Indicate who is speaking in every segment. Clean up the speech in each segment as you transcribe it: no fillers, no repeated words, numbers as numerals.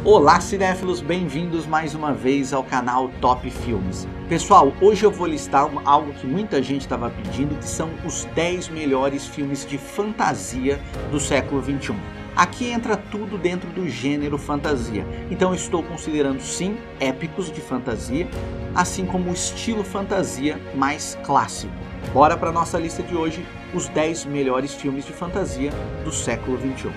Speaker 1: Olá cinéfilos, bem-vindos mais uma vez ao canal Top Filmes. Pessoal, hoje eu vou listar algo que muita gente estava pedindo, que são os 10 melhores filmes de fantasia do século XXI. Aqui entra tudo dentro do gênero fantasia, então eu estou considerando sim épicos de fantasia, assim como o estilo fantasia mais clássico. Bora para nossa lista de hoje, os 10 melhores filmes de fantasia do século XXI.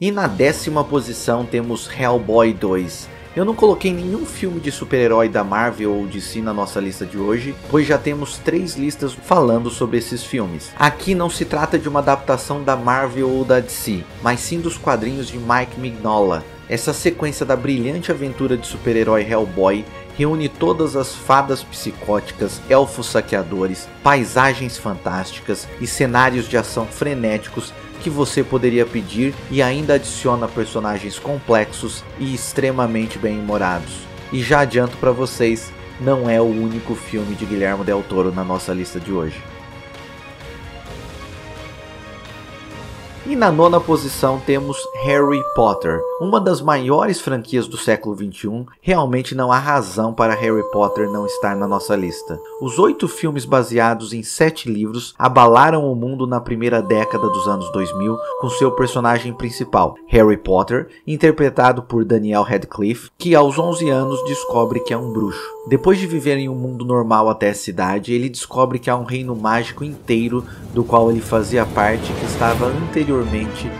Speaker 1: E na 10ª posição temos Hellboy 2. Eu não coloquei nenhum filme de super-herói da Marvel ou DC na nossa lista de hoje, pois já temos 3 listas falando sobre esses filmes. Aqui não se trata de uma adaptação da Marvel ou da DC, mas sim dos quadrinhos de Mike Mignola. Essa sequência da brilhante aventura de super-herói Hellboy reúne todas as fadas psicóticas, elfos saqueadores, paisagens fantásticas e cenários de ação frenéticos que você poderia pedir, e ainda adiciona personagens complexos e extremamente bem-humorados. E já adianto para vocês, não é o único filme de Guillermo del Toro na nossa lista de hoje. E na 9ª posição temos Harry Potter, uma das maiores franquias do século XXI. Realmente não há razão para Harry Potter não estar na nossa lista. Os 8 filmes baseados em 7 livros abalaram o mundo na primeira década dos anos 2000 com seu personagem principal, Harry Potter, interpretado por Daniel Radcliffe, que aos 11 anos descobre que é um bruxo. Depois de viver em um mundo normal até essa idade, ele descobre que há um reino mágico inteiro do qual ele fazia parte, que estava anteriormente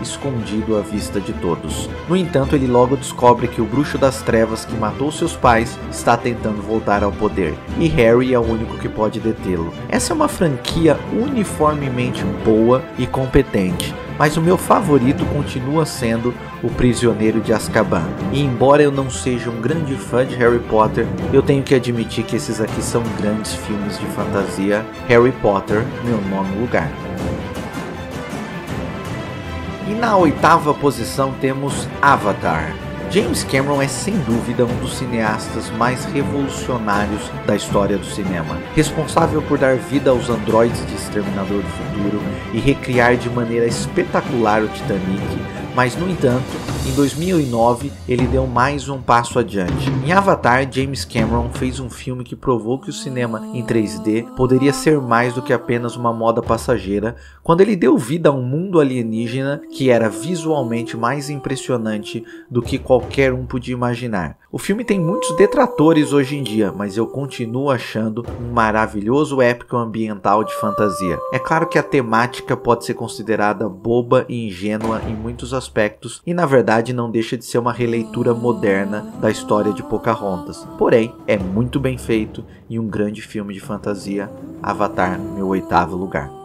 Speaker 1: escondido à vista de todos. No entanto, ele logo descobre que o bruxo das trevas que matou seus pais está tentando voltar ao poder, e Harry é o único que pode detê-lo. Essa é uma franquia uniformemente boa e competente, mas o meu favorito continua sendo O Prisioneiro de Azkaban. E embora eu não seja um grande fã de Harry Potter, eu tenho que admitir que esses aqui são grandes filmes de fantasia. Harry Potter, meu 9º lugar. E na 8ª posição temos Avatar. James Cameron é sem dúvida um dos cineastas mais revolucionários da história do cinema, responsável por dar vida aos androides de Exterminador do Futuro e recriar de maneira espetacular o Titanic, mas no entanto, em 2009 ele deu mais um passo adiante. Em Avatar, James Cameron fez um filme que provou que o cinema em 3D poderia ser mais do que apenas uma moda passageira, quando ele deu vida a um mundo alienígena que era visualmente mais impressionante do que qualquer um podia imaginar. O filme tem muitos detratores hoje em dia, mas eu continuo achando um maravilhoso épico ambiental de fantasia. É claro que a temática pode ser considerada boba e ingênua em muitos aspectos, e na verdade não deixa de ser uma releitura moderna da história de Pocahontas. Porém, é muito bem feito e um grande filme de fantasia. Avatar, meu 8º lugar.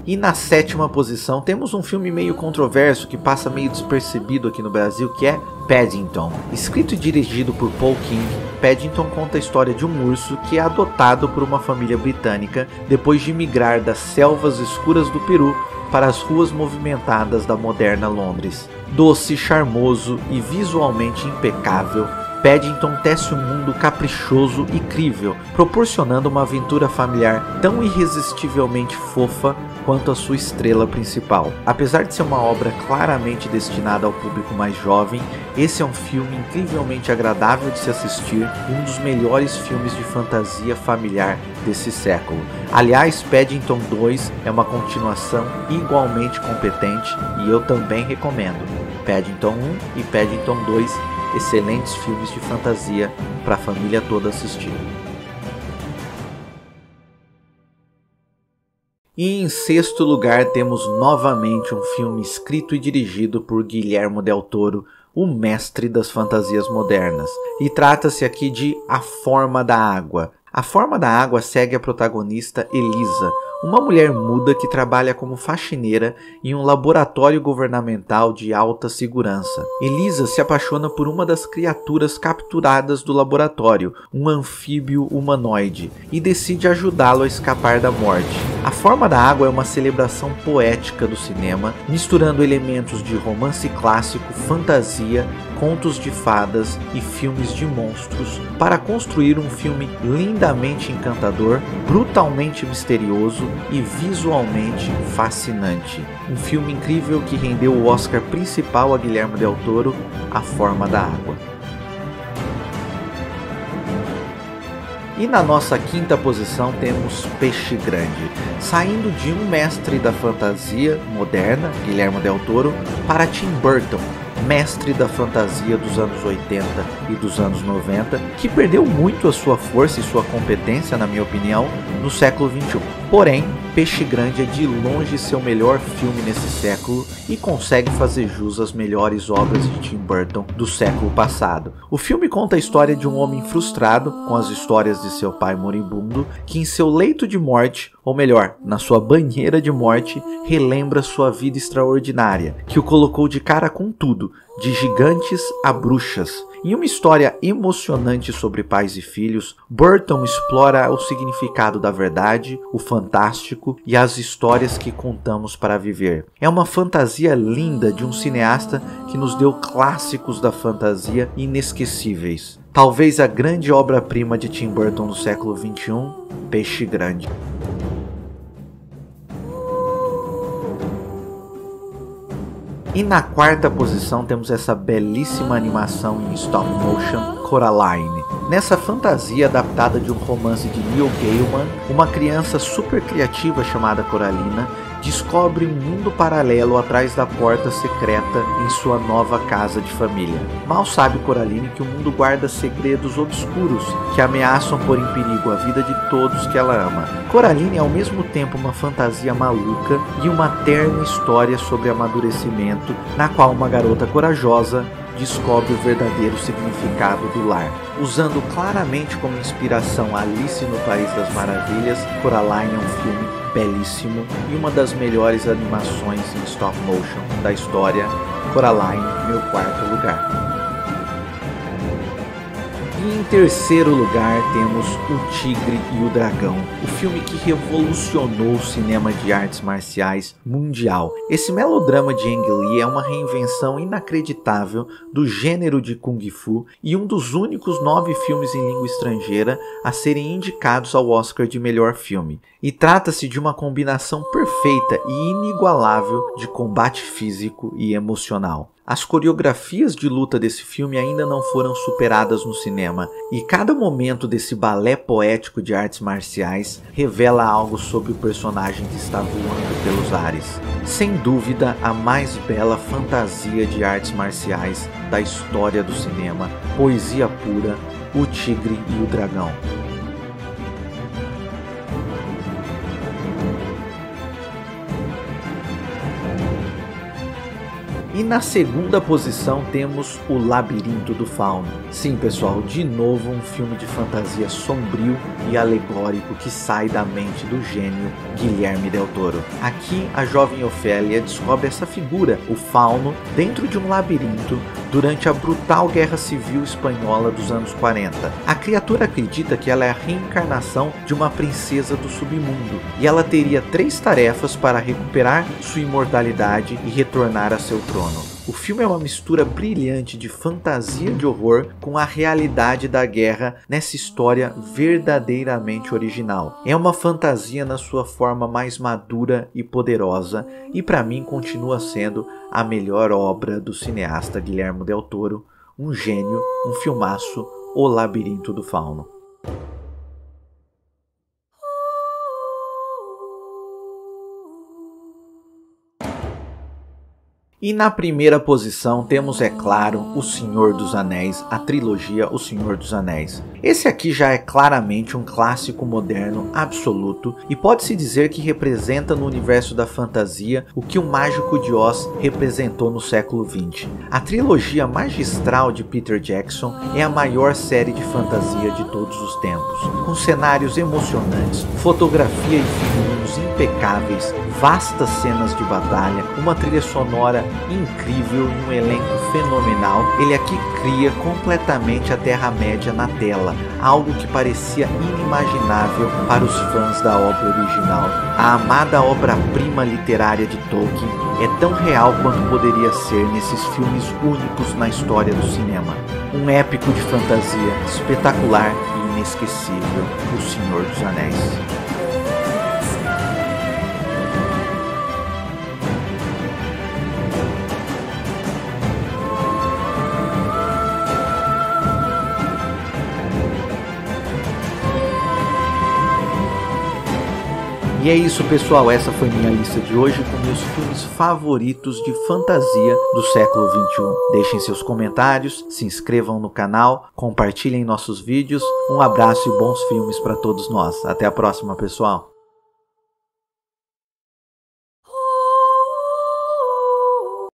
Speaker 1: E na 7ª posição temos um filme meio controverso que passa meio despercebido aqui no Brasil, que é Paddington. Escrito e dirigido por Paul King, Paddington conta a história de um urso que é adotado por uma família britânica depois de migrar das selvas escuras do Peru para as ruas movimentadas da moderna Londres. Doce, charmoso e visualmente impecável, Paddington tece um mundo caprichoso e crível, proporcionando uma aventura familiar tão irresistivelmente fofa quanto a sua estrela principal. Apesar de ser uma obra claramente destinada ao público mais jovem, esse é um filme incrivelmente agradável de se assistir e um dos melhores filmes de fantasia familiar desse século. Aliás, Paddington 2 é uma continuação igualmente competente e eu também recomendo. Paddington 1 e Paddington 2, excelentes filmes de fantasia para a família toda assistir. E em 6º lugar temos novamente um filme escrito e dirigido por Guillermo del Toro, o mestre das fantasias modernas. E trata-se aqui de A Forma da Água. A Forma da Água segue a protagonista Elisa, uma mulher muda que trabalha como faxineira em um laboratório governamental de alta segurança. Elisa se apaixona por uma das criaturas capturadas do laboratório, um anfíbio humanoide, e decide ajudá-lo a escapar da morte. A Forma da Água é uma celebração poética do cinema, misturando elementos de romance clássico, fantasia contos de fadas e filmes de monstros para construir um filme lindamente encantador, brutalmente misterioso e visualmente fascinante. Um filme incrível que rendeu o Oscar principal a Guillermo del Toro, A Forma da Água. E na nossa quinta posição temos Peixe Grande, saindo de um mestre da fantasia moderna, Guillermo del Toro, para Tim Burton, mestre da fantasia dos anos 80 e dos anos 90, que perdeu muito a sua força e sua competência, na minha opinião, no século XXI. Porém, Peixe Grande é de longe seu melhor filme nesse século e consegue fazer jus às melhores obras de Tim Burton do século passado. O filme conta a história de um homem frustrado com as histórias de seu pai moribundo, que em seu leito de morte, ou melhor, na sua banheira de morte, relembra sua vida extraordinária, que o colocou de cara com tudo, de gigantes a bruxas. Em uma história emocionante sobre pais e filhos, Burton explora o significado da verdade, o fantástico e as histórias que contamos para viver. É uma fantasia linda de um cineasta que nos deu clássicos da fantasia inesquecíveis. Talvez a grande obra-prima de Tim Burton do século XXI, Peixe Grande. E na quarta posição temos essa belíssima animação em stop motion, Coraline. Nessa fantasia adaptada de um romance de Neil Gaiman, uma criança super criativa chamada Coralina descobre um mundo paralelo atrás da porta secreta em sua nova casa de família. Mal sabe Coraline que o mundo guarda segredos obscuros que ameaçam pôr em perigo a vida de todos que ela ama. Coraline é ao mesmo tempo uma fantasia maluca e uma terna história sobre amadurecimento, na qual uma garota corajosa descobre o verdadeiro significado do lar. Usando claramente como inspiração Alice no País das Maravilhas, Coraline é um filme belíssimo e uma das melhores animações em stop motion da história. Coraline, meu quarto lugar. E em terceiro lugar temos O Tigre e o Dragão, o filme que revolucionou o cinema de artes marciais mundial. Esse melodrama de Ang Lee é uma reinvenção inacreditável do gênero de Kung Fu e um dos únicos 9 filmes em língua estrangeira a serem indicados ao Oscar de melhor filme. E trata-se de uma combinação perfeita e inigualável de combate físico e emocional. As coreografias de luta desse filme ainda não foram superadas no cinema, e cada momento desse balé poético de artes marciais revela algo sobre o personagem que está voando pelos ares. Sem dúvida, a mais bela fantasia de artes marciais da história do cinema, poesia pura, O Tigre e o Dragão. E na segunda posição temos O Labirinto do Fauno. Sim, pessoal, de novo um filme de fantasia sombrio e alegórico que sai da mente do gênio Guillermo del Toro. Aqui, a jovem Ofélia descobre essa figura, o Fauno, dentro de um labirinto durante a brutal Guerra Civil Espanhola dos anos 40. A criatura acredita que ela é a reencarnação de uma princesa do submundo, e ela teria 3 tarefas para recuperar sua imortalidade e retornar a seu trono. O filme é uma mistura brilhante de fantasia de horror com a realidade da guerra nessa história verdadeiramente original. É uma fantasia na sua forma mais madura e poderosa, e para mim continua sendo a melhor obra do cineasta Guillermo del Toro, um gênio, um filmaço, O Labirinto do Fauno. E na primeira posição temos, é claro, O Senhor dos Anéis, a trilogia O Senhor dos Anéis. Esse aqui já é claramente um clássico moderno absoluto e pode-se dizer que representa no universo da fantasia o que o Mágico de Oz representou no século XX. A trilogia magistral de Peter Jackson é a maior série de fantasia de todos os tempos, com cenários emocionantes, fotografia e figurinos impecáveis, vastas cenas de batalha, uma trilha sonora incrível e um elenco fenomenal, ele aqui cria completamente a Terra-média na tela, algo que parecia inimaginável para os fãs da obra original. A amada obra-prima literária de Tolkien é tão real quanto poderia ser nesses filmes únicos na história do cinema. Um épico de fantasia espetacular e inesquecível, O Senhor dos Anéis. E é isso, pessoal, essa foi minha lista de hoje com meus filmes favoritos de fantasia do século XXI. Deixem seus comentários, se inscrevam no canal, compartilhem nossos vídeos. Um abraço e bons filmes para todos nós. Até a próxima, pessoal!